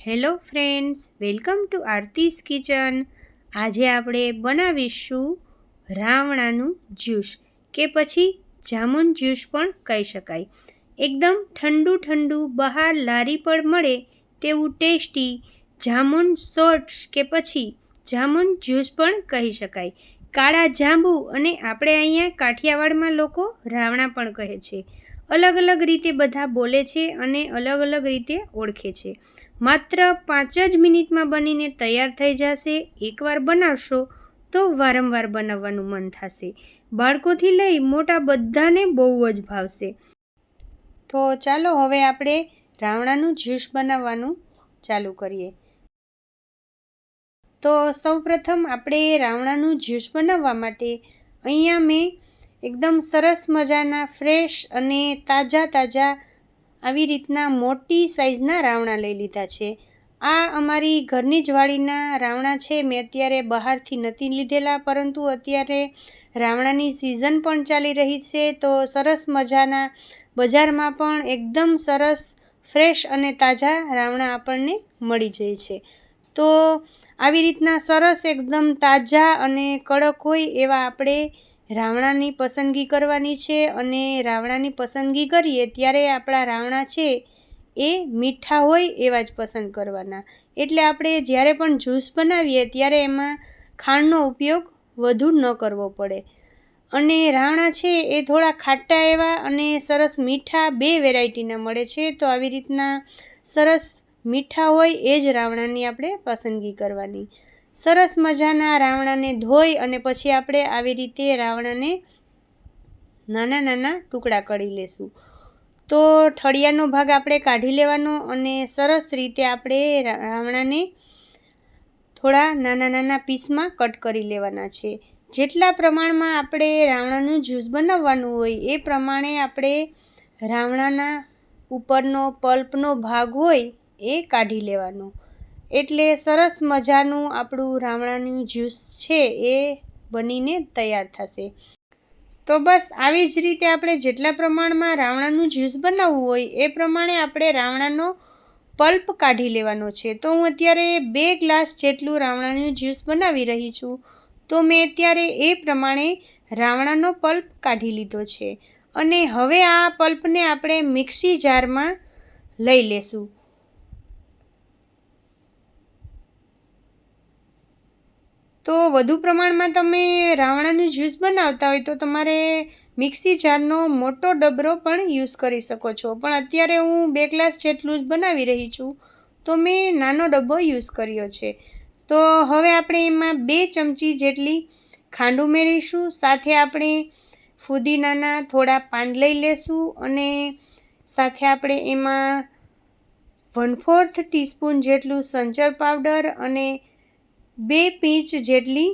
Hello friends, welcome to Aarti's kitchen. આજે આપણે બનાવીશું રાવણાનું જ્યુસ કે પછી જામુન જ્યુસ પણ કહી શકાય. એકદમ ઠંડુ ઠંડુ બહાર લારી પર મળે તેવું ટેસ્ટી જામુન શોર્ટ્સ કે પછી જામુન જ્યુસ પણ કહી શકાય. કાળા જાંબુ અને આપણે અહીંયા કાઠિયાવાડમાં લોકો રાવણા પણ કહે છે. અલગ અલગ રીતે બધા બોલે છે અને અલગ અલગ રીતે ઓળખે છે. માત્ર 5 જ મિનિટમાં બનીને તૈયાર થઈ જશે. એકવાર બનાવશો તો વારંવાર બનાવવાનું મન થશે. બાળકોથી લઈ મોટા બધાને બહુ જ ભાવશે. તો ચાલો હવે આપણે રાવણાનું જ્યુસ બનાવવાનું ચાલુ કરીએ. તો સૌપ્રથમ આપણે રાવણાનું જ્યુસ બનાવવા માટે અહીંયા મેં એકદમ સરસ મજાના ફ્રેશ અને તાજા આવી રીતના મોટી સાઈઝના રાવણા લઈ લીધા છે. આ અમારી ઘરની જ વાડીના રાવણા છે. મેં અત્યારે બહારથી નથી લીધેલા, પરંતુ અત્યારે રાવણાની સિઝન પણ ચાલી રહી છે. તો સરસ મજાના બજારમાં પણ એકદમ સરસ ફ્રેશ અને તાજા રાવણા આપણને મળી જાય છે. તો આવી રીતના સરસ એકદમ તાજા અને કડક હોય એવા આપણે રાવણાની પસંદગી કરવાની છે. અને રાવણાની પસંદગી કરીએ ત્યારે આપણા રાવણા છે એ મીઠા હોય એવા જ પસંદ કરવાના. એટલે આપણે જ્યારે પણ જ્યુસ બનાવીએ ત્યારે એમાં ખાંડનો ઉપયોગ વધુ ન કરવો પડે. અને રાવણા છે એ થોડા ખાટા એવા અને સરસ મીઠા બે વેરાયટીના મળે છે. તો આવી રીતના સરસ મીઠા હોય એ જ રાવણાની આપણે પસંદગી કરવાની. સરસ મજાના રાવણાને ધોઈ અને પછી આપણે આવી રીતે રાવણાને નાના નાના ટુકડા કરી લેશું. તો ઠળિયાનો ભાગ આપણે કાઢી લેવાનો અને સરસ રીતે આપણે રાવણાને થોડા નાના નાના પીસમાં કટ કરી લેવાના છે. જેટલા પ્રમાણમાં આપણે રાવણાનું જ્યુસ બનાવવાનું હોય એ પ્રમાણે આપણે રાવણાના ઉપરનો પલ્પનો ભાગ હોય એ કાઢી લેવાનો. એટલે સરસ મજાનું આપણું રાવણાનું જ્યુસ છે એ બનીને તૈયાર થશે. તો બસ આવી જ રીતે આપણે જેટલા પ્રમાણમાં રાવણાનું જ્યુસ બનાવવું હોય એ પ્રમાણે આપણે રાવણાનો પલ્પ કાઢી લેવાનો છે. તો હું અત્યારે 2 ગ્લાસ જેટલું રાવણાનું જ્યુસ બનાવી રહી છું. તો મેં અત્યારે એ પ્રમાણે રાવણાનો પલ્પ કાઢી લીધો છે. અને હવે આ પલ્પને આપણે મિક્સી જારમાં લઈ લેશું. તો વધુ પ્રમાણમાં તમે રાવણાનું જ્યુસ બનાવતા હોય તો તમારે મિક્સી જારનો મોટો ડબરો પણ યુઝ કરી શકો છો. પણ અત્યારે હું 2 ગ્લાસ જેટલું જ બનાવી રહી છું, તો મેં નાનો ડબ્બો યુઝ કર્યો છે. તો હવે આપણે એમાં 2 ચમચી જેટલી ખાંડ ઉમેરીશું. સાથે આપણે ફુદીનાના થોડા પાન લઈ લેશું અને સાથે આપણે એમાં 1/4 ટીસ્પૂન જેટલું સંચર પાવડર અને 2 પીંચ જેટલી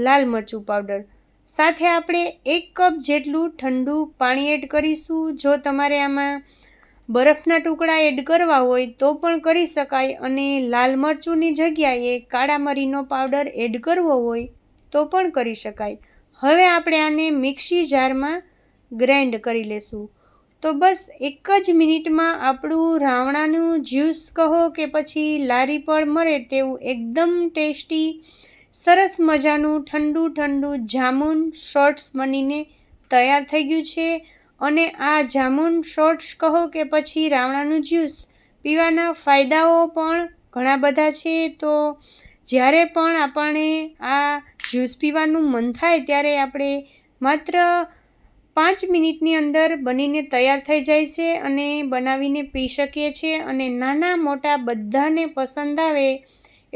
લાલ મરચું પાવડર, સાથે આપણે 1 કપ જેટલું ઠંડુ પાણી એડ કરીશું. જો તમારે આમાં બરફના ટુકડા એડ કરવા હોય તો પણ કરી શકાય અને લાલ મરચુંની જગ્યાએ કાળા મરીનો પાવડર એડ કરવો હોય તો પણ કરી શકાય. હવે આપણે આને મિક્સી જારમાં ગ્રાઇન્ડ કરી લેશું. તો બસ 1 જ મિનિટમાં આપણું રાવણાનું જ્યુસ કહો કે પછી લારી પર મળે તેવું એકદમ ટેસ્ટી સરસ મજાનું ઠંડુ ઠંડુ જામુન શોર્ટ્સ બનીને તૈયાર થઈ ગયું છે. અને આ જામુન શોર્ટ્સ કહો કે પછી રાવણાનું જ્યુસ પીવાના ફાયદાઓ પણ ઘણા બધા છે. તો જ્યારે પણ આપણને આ જ્યુસ પીવાનું મન થાય ત્યારે આપણે માત્ર 5 મિનિટની અંદર બનીને તૈયાર થઈ જાય છે અને બનાવીને પી શકીએ છીએ. અને નાના મોટા બધાને પસંદ આવે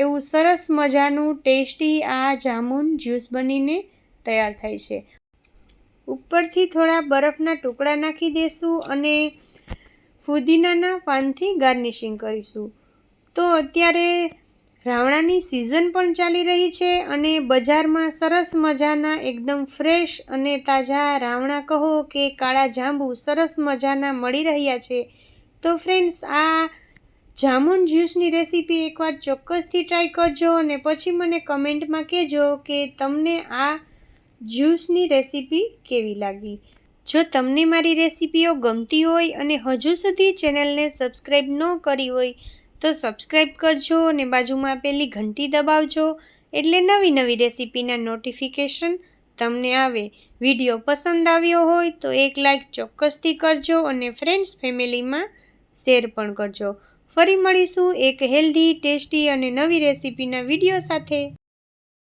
એવું સરસ મજાનું ટેસ્ટી આ જામુન જ્યુસ બનીને તૈયાર થાય છે. ઉપરથી થોડા બરફના ટુકડા નાખી દઈશું અને ફુદીનાના પાનથી ગાર્નિશિંગ કરીશું. તો અત્યારે રાવણાની સિઝન પણ ચાલી રહી છે અને બજારમાં સરસ મજાના એકદમ ફ્રેશ અને તાજા રાવણા કહો કે કાળા જાંબુ સરસ મજાના મળી રહ્યા છે. તો ફ્રેન્ડ્સ, આ જામુન જ્યુસની રેસીપી એકવાર ચોક્કસથી ટ્રાય કરજો અને પછી મને કમેન્ટમાં કહેજો કે તમને આ જ્યુસની રેસીપી કેવી લાગી. જો તમને મારી રેસીપીઓ ગમતી હોય અને હજુ સુધી ચેનલને સબસ્ક્રાઈબ ન કરી હોય તો સબસ્ક્રાઈબ કરજો અને બાજુમાં આપેલી ઘંટી દબાવજો, એટલે નવી નવી રેસીપીના નોટિફિકેશન તમને આવે. વિડીયો પસંદ આવ્યો હોય તો એક લાઈક ચોક્કસથી કરજો અને ફ્રેન્ડ્સ ફેમિલીમાં શેર પણ કરજો. ફરી મળીશું એક હેલ્ધી, ટેસ્ટી અને નવી રેસીપીના વિડીયો સાથે.